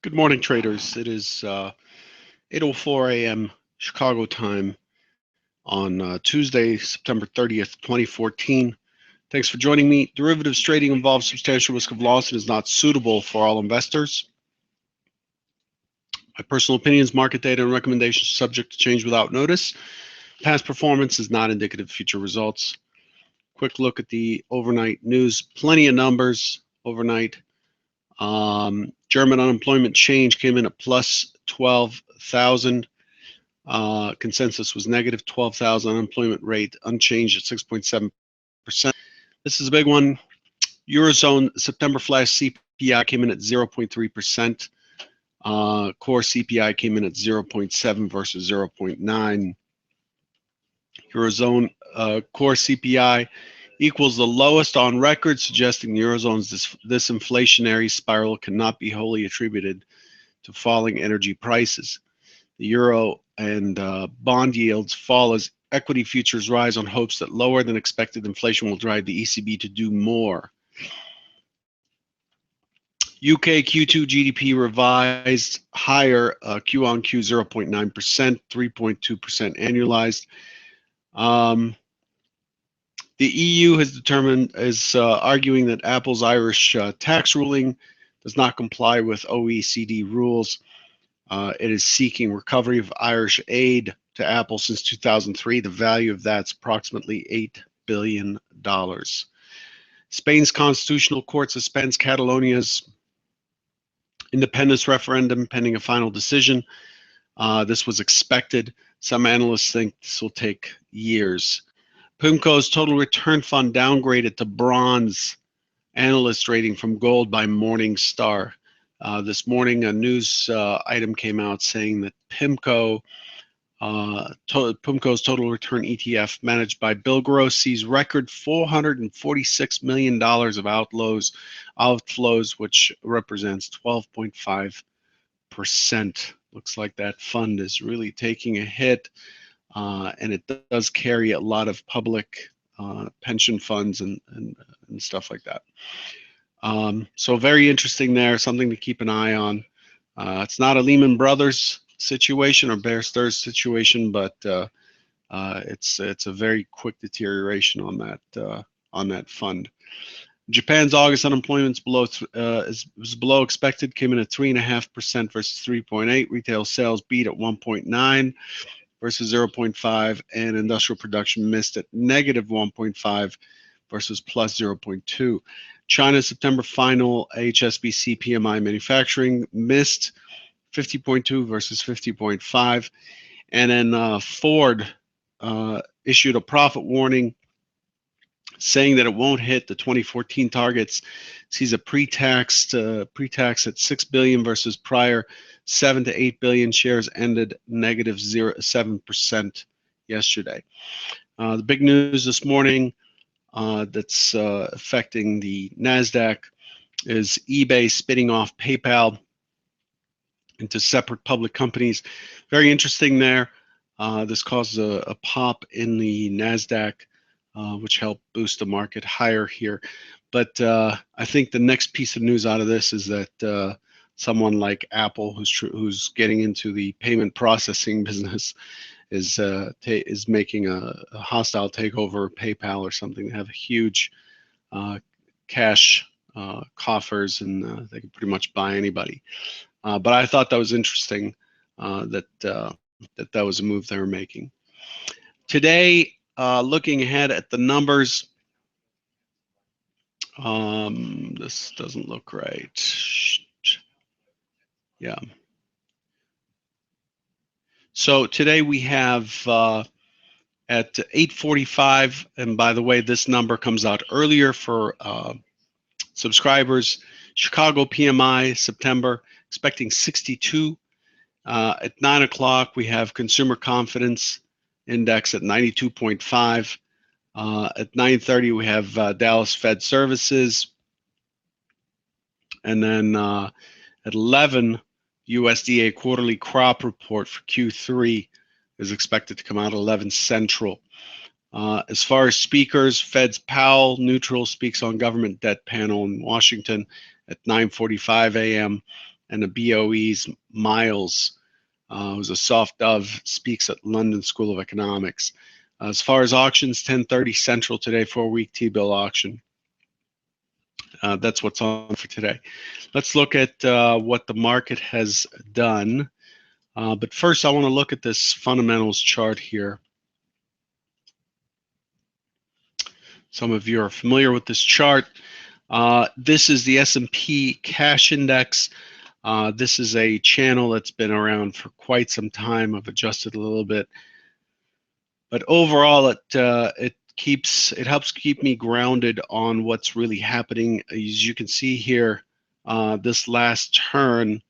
Good morning, traders. It is 8:04 a.m. Chicago time on Tuesday, September 30th, 2014. Thanks for joining me. Derivatives trading involves substantial risk of loss and is not suitable for all investors. My personal opinions, market data, and recommendations are subject to change without notice. Past performance is not indicative of future results. Quick look at the overnight news. Plenty of numbers overnight. German unemployment change came in at plus 12,000. Consensus was negative 12,000. Unemployment rate unchanged at 6.7%. This is a big one. Eurozone September flash CPI came in at 0.3%. Core CPI came in at 0.7 versus 0.9. Eurozone core CPI equals the lowest on record, suggesting the Eurozone's disinflationary spiral cannot be wholly attributed to falling energy prices. The euro and bond yields fall as equity futures rise on hopes that lower than expected inflation will drive the ECB to do more. UK Q2 GDP revised higher, Q on Q 0.9%, 3.2% annualized. The EU is arguing that Apple's Irish tax ruling does not comply with OECD rules. It is seeking recovery of Irish aid to Apple since 2003. The value of that's approximately $8 billion. Spain's Constitutional Court suspends Catalonia's independence referendum pending a final decision. This was expected. Some analysts think this will take years. PIMCO's total return fund downgraded to bronze analyst rating from gold by Morningstar. This morning, a news item came out saying that PIMCO's total return ETF managed by Bill Gross sees record $446 million of outflows, which represents 12.5%. Looks like that fund is really taking a hit, and it does carry a lot of public pension funds and stuff like that. So very interesting there, something to keep an eye on. It's not a Lehman Brothers situation or Bear Stearns situation, but it's a very quick deterioration on that fund. Japan's August unemployment was below expected, came in at 3.5% versus 3.8. Retail sales beat at 1.9 versus 0.5, and industrial production missed at negative 1.5 versus plus 0.2. China's September final HSBC PMI manufacturing missed 50.2 versus 50.5. And then Ford issued a profit warning saying that it won't hit the 2014 targets. Sees a pre-tax at 6 billion versus prior 7 to 8 billion. Shares ended negative 0.7% yesterday. The big news this morning that's affecting the NASDAQ is eBay spinning off PayPal into separate public companies. Very interesting there. This causes a pop in the NASDAQ, which helped boost the market higher here. But I think the next piece of news out of this is that someone like Apple, who's getting into the payment processing business, is making a hostile takeover of PayPal or something. They have huge cash coffers, and they can pretty much buy anybody. But I thought that was interesting that was a move they were making. Today, looking ahead at the numbers, this doesn't look right. Yeah. So today we have at 8:45, and by the way, this number comes out earlier for subscribers. Chicago PMI September expecting 62. At 9 o'clock, we have consumer confidence index at 92.5. At 9:30, we have Dallas Fed Services. And then at 11, USDA quarterly crop report for Q3 is expected to come out at 11 Central. As far as speakers, Fed's Powell neutral speaks on government debt panel in Washington at 9:45 a.m. and the BOE's Miles, who's a soft dove, speaks at London School of Economics. As far as auctions, 10:30 Central today, 4-week T-bill auction. That's what's on for today. Let's look at what the market has done. But first, I want to look at this fundamentals chart here. Some of you are familiar with this chart. This is the S&P Cash Index. This is a channel that's been around for quite some time. I've adjusted a little bit, but overall, it helps keep me grounded on what's really happening. As you can see here, this last turn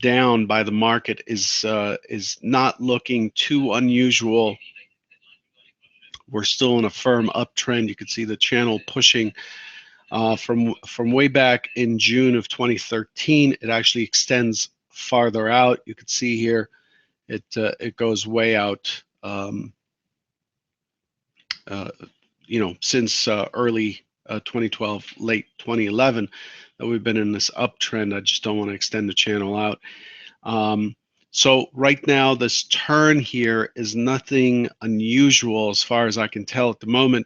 down by the market is not looking too unusual. We're still in a firm uptrend. You can see the channel pushing from way back in June of 2013. It actually extends farther out. You can see here it goes way out. Since early 2012, late 2011, that we've been in this uptrend. I just don't want to extend the channel out. So right now, this turn here is nothing unusual as far as I can tell at the moment.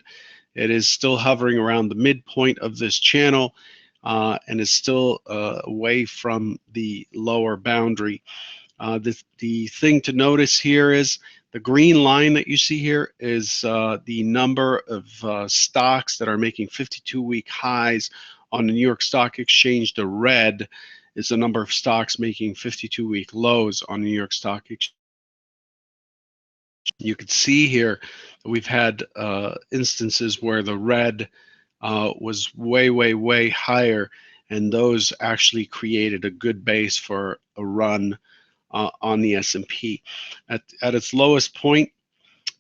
It is still hovering around the midpoint of this channel and is still away from the lower boundary. The thing to notice here is the green line that you see here is the number of stocks that are making 52-week highs on the New York Stock Exchange. The red is the number of stocks making 52-week lows on the New York Stock Exchange. You can see here that we've had instances where the red was way higher, and those actually created a good base for a run on the S&P. At its lowest point,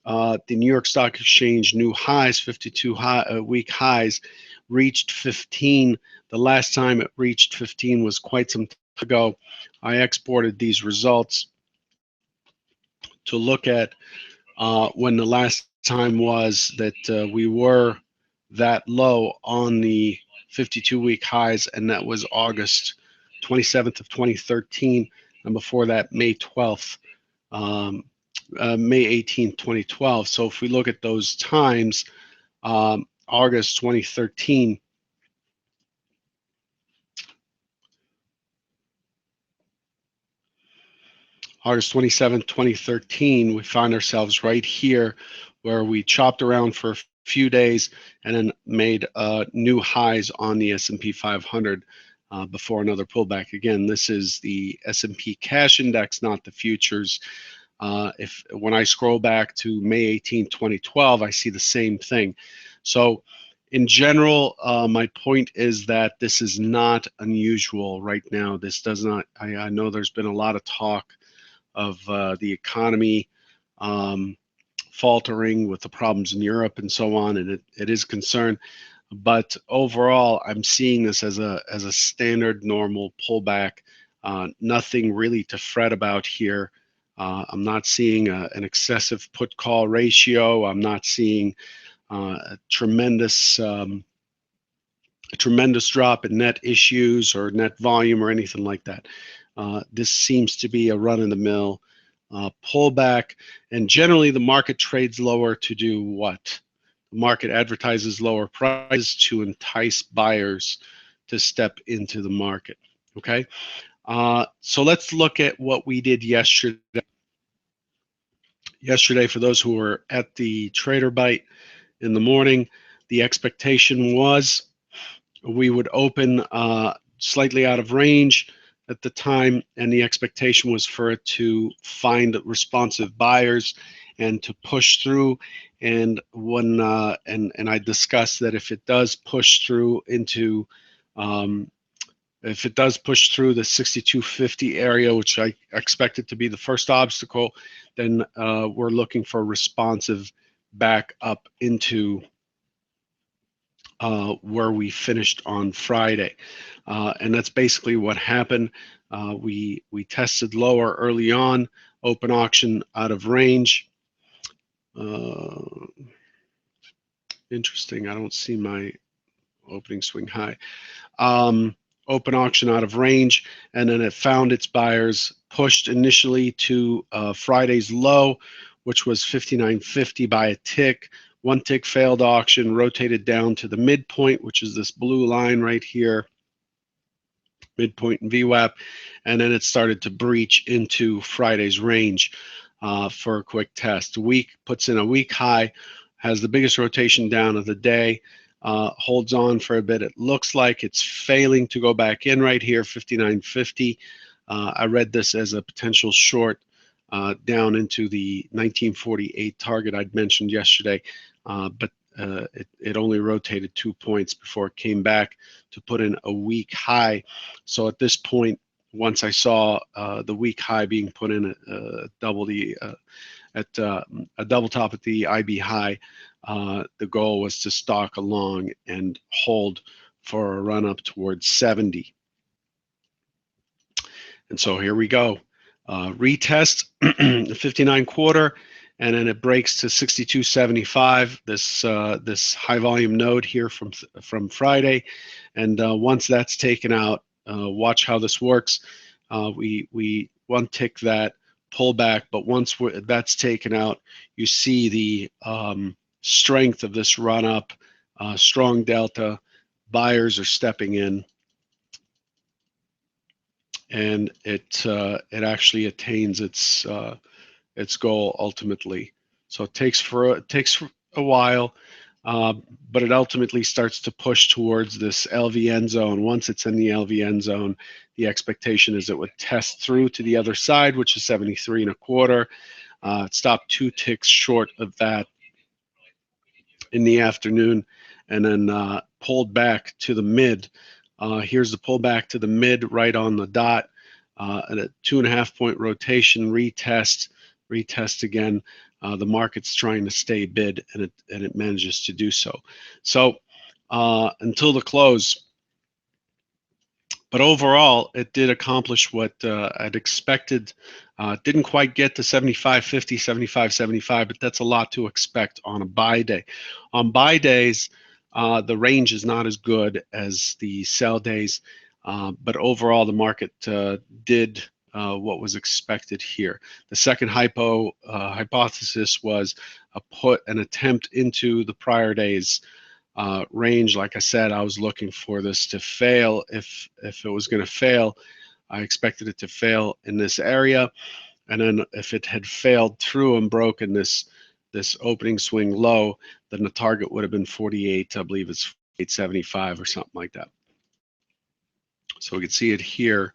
the New York Stock Exchange new highs, 52-week highs, reached 15. The last time it reached 15 was quite some time ago. I exported these results to look at when the last time was that we were that low on the 52-week highs, and that was August 27th of 2013, and before that, May 12th, May 18th, 2012. So if we look at those times, August 2013, August 27th, 2013, we find ourselves right here where we chopped around for a few days and then made new highs on the S&P 500 before another pullback. Again, this is the S&P Cash Index, not the futures. When I scroll back to May 18, 2012, I see the same thing. So in general, my point is that this is not unusual right now. This does not, I know there's been a lot of talk of the economy faltering with the problems in Europe and so on, and it is concern. But overall, I'm seeing this as a standard normal pullback. Nothing really to fret about here. I'm not seeing an excessive put-call ratio. I'm not seeing a tremendous drop in net issues or net volume or anything like that. This seems to be a run-of-the-mill pullback, and generally the market trades lower to do what? The market advertises lower prices to entice buyers to step into the market. Okay, so let's look at what we did yesterday. Yesterday, for those who were at the Trader Bite in the morning, the expectation was we would open slightly out of range at the time, and the expectation was for it to find responsive buyers and to push through. And when and I discussed that if it does push through into if it does push through the 6250 area, which I expect it to be the first obstacle, then we're looking for responsive back up into where we finished on Friday. And that's basically what happened. We tested lower early on, open auction out of range. Interesting, I don't see my opening swing high. open auction out of range, and then it found its buyers, pushed initially to Friday's low, which was 59.50 by a tick. One tick failed auction, rotated down to the midpoint, which is this blue line right here, midpoint in VWAP, and then it started to breach into Friday's range for a quick test. Week puts in a week high, has the biggest rotation down of the day, holds on for a bit. It looks like it's failing to go back in right here, 59.50. I read this as a potential short down into the 1948 target I'd mentioned yesterday, but it only rotated 2 points before it came back to put in a week high. So at this point, once I saw the week high being put in at a double top at the IB high, the goal was to stalk along and hold for a run up towards 70. And so here we go. Retest 59 quarter, and then it breaks to 62.75. This high volume node here from Friday, and once that's taken out, watch how this works. We one tick that pull back, but once that's taken out, you see the strength of this run up, strong delta. Buyers are stepping in, and it actually attains its goal ultimately. So it takes a while, but it ultimately starts to push towards this LVN zone. Once it's in the LVN zone, the expectation is it would test through to the other side, which is 73.25. It stopped 2 ticks short of that in the afternoon, and then pulled back to the mid. Here's the pullback to the mid right on the dot, at a 2.5 point rotation, retest again. The market's trying to stay bid, and it manages to do so. So until the close. But overall, it did accomplish what I'd expected. Didn't quite get to 75.50, 75.75, but that's a lot to expect on a buy day. On buy days, the range is not as good as the sell days, but overall, the market did what was expected here. The second hypothesis was an attempt into the prior days range. Like I said, I was looking for this to fail. If it was going to fail, I expected it to fail in this area, and then if it had failed through and broken this opening swing low, then the target would have been 48. I believe it's 48.75 or something like that. So we can see it here.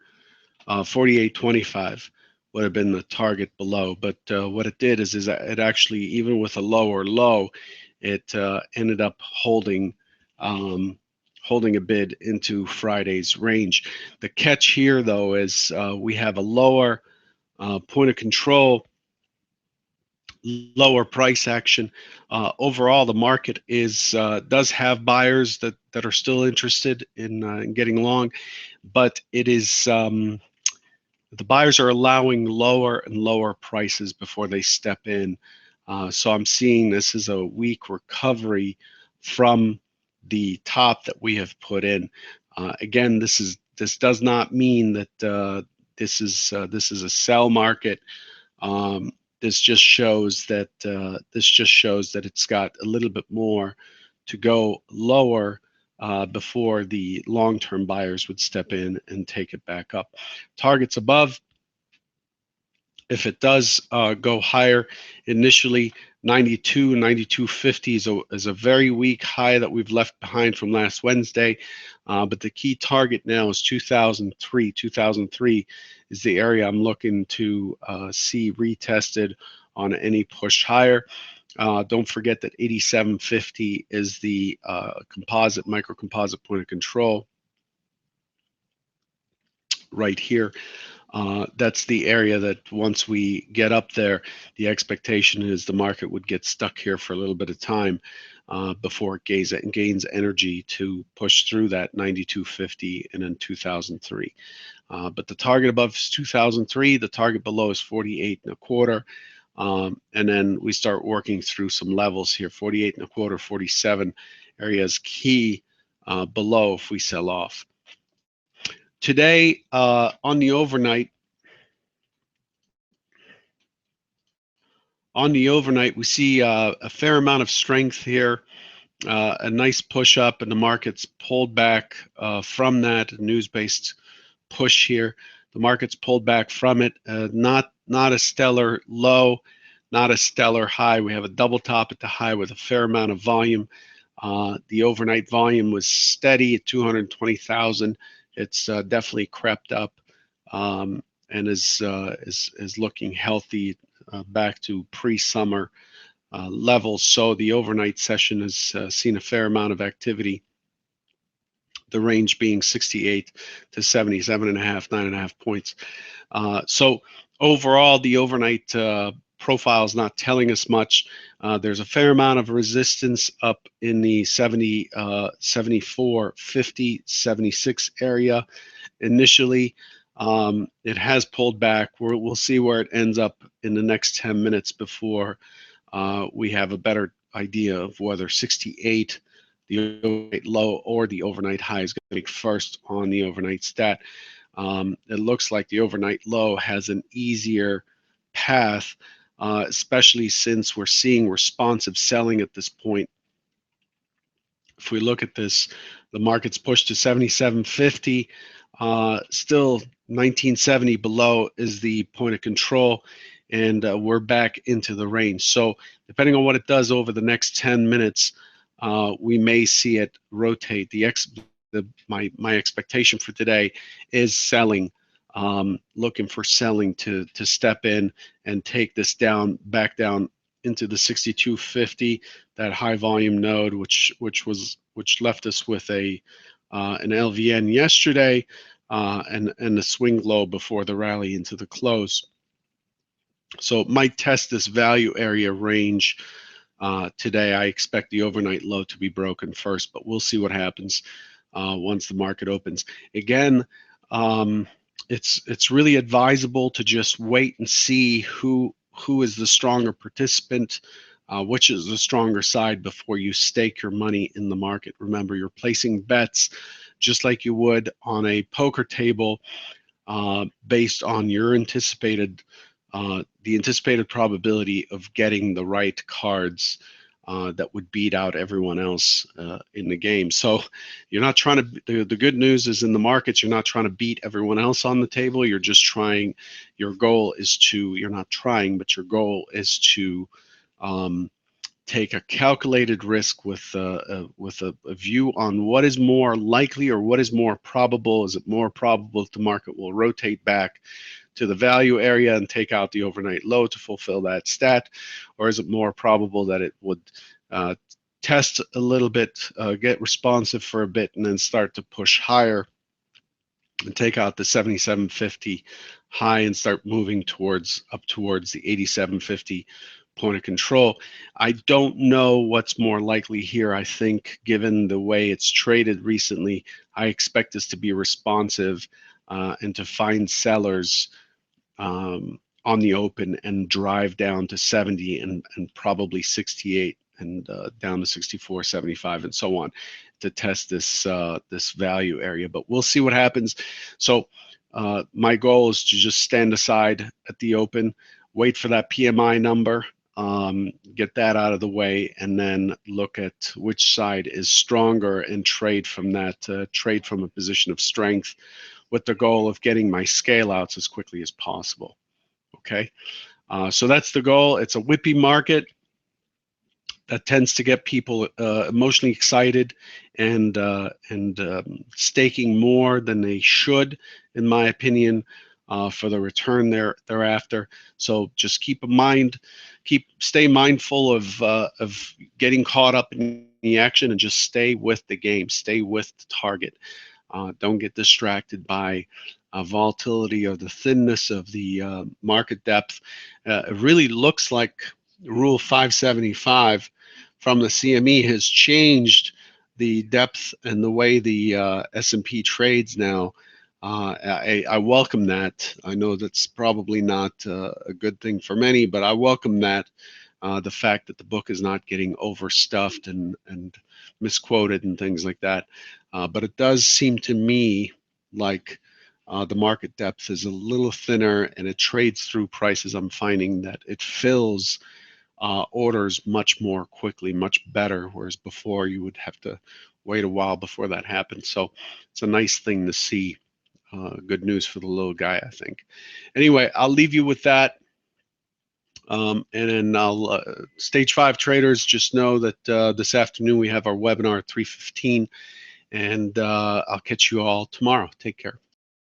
48.25 would have been the target below, but what it did is it actually, even with a lower low, it ended up holding a bid into Friday's range. The catch here, though, is we have a lower point of control, lower price action. Overall, the market does have buyers that are still interested in getting long, but it is the buyers are allowing lower and lower prices before they step in. So I'm seeing this is a weak recovery from the top that we have put in. Again, this does not mean that this is a sell market. This just shows that it's got a little bit more to go lower before the long-term buyers would step in and take it back up. Targets above. If it does go higher, initially 92, 92.50 is a very weak high that we've left behind from last Wednesday. But the key target now is 2003. 2003 is the area I'm looking to see retested on any push higher. Don't forget that 87.50 is the micro composite point of control right here. That's the area that once we get up there, the expectation is the market would get stuck here for a little bit of time before it gains energy to push through that 92.50 and then 2003. But the target above is 2003, the target below is 48.25. And then we start working through some levels here. 48.25, 47 areas key below if we sell off. today on the overnight, we see a fair amount of strength here, a nice push up, and the market's pulled back from that news-based push here. The market's pulled back from it. Not a stellar low, not a stellar high. We have a double top at the high with a fair amount of volume. The overnight volume was steady at 220,000. It's definitely crept up and is looking healthy, back to pre-summer levels. So the overnight session has seen a fair amount of activity. The range being 68 to 77.5, 9.5 points. So overall, the overnight profile is not telling us much. There's a fair amount of resistance up in the 70, 74, 50, 76 area initially. It has pulled back. We'll see where it ends up in the next 10 minutes before we have a better idea of whether 68, the overnight low, or the overnight high is going to make first on the overnight stat. It looks like the overnight low has an easier path, especially since we're seeing responsive selling at this point. If we look at this, the market's pushed to 77.50, still 1970 below is the point of control, and we're back into the range. So depending on what it does over the next 10 minutes, we may see it rotate. My expectation for today is selling, looking for selling to step in and take this down, back down into the 6250, that high volume node, which left us with an LVN yesterday, and the swing low before the rally into the close. So it might test this value area range today. I expect the overnight low to be broken first, but we'll see what happens once the market opens. Again, it's really advisable to just wait and see who is the stronger participant, which is the stronger side, before you stake your money in the market. Remember, you're placing bets just like you would on a poker table, based on your anticipated the anticipated probability of getting the right cards that would beat out everyone else in the game. So you're not trying to, the good news is in the markets, you're not trying to beat everyone else on the table. You're just trying, your goal is to, you're not trying, but your goal is to take a calculated risk with a view on what is more likely or what is more probable. Is it more probable that the market will rotate back to the value area and take out the overnight low to fulfill that stat, or is it more probable that it would test a little bit, get responsive for a bit, and then start to push higher and take out the 7750 high and start moving up towards the 8750 point of control? I don't know what's more likely here. I think, given the way it's traded recently, I expect this to be responsive and to find sellers on the open and drive down to 70 and probably 68 and down to 64, 75, and so on, to test this this value area. But we'll see what happens. So my goal is to just stand aside at the open, wait for that PMI number, get that out of the way, and then look at which side is stronger and trade from that, trade from a position of strength, with the goal of getting my scale outs as quickly as possible. Okay, so that's the goal. It's a whippy market that tends to get people emotionally excited and staking more than they should, in my opinion, for the return thereafter. So just keep in mind, stay mindful of getting caught up in the action, and just stay with the game, stay with the target. Don't get distracted by volatility or the thinness of the market depth. It really looks like Rule 575 from the CME has changed the depth and the way the S&P trades now. I welcome that. I know that's probably not a good thing for many, but I welcome that. The fact that the book is not getting overstuffed and misquoted and things like that. But it does seem to me like The market depth is a little thinner and it trades through prices. I'm finding that it fills orders much more quickly, much better, whereas before you would have to wait a while before that happened. So it's a nice thing to see. Good news for the little guy, I think. Anyway, I'll leave you with that. And then I'll, stage 5 traders, just know that this afternoon we have our webinar at 3:15, and I'll catch you all tomorrow. Take care.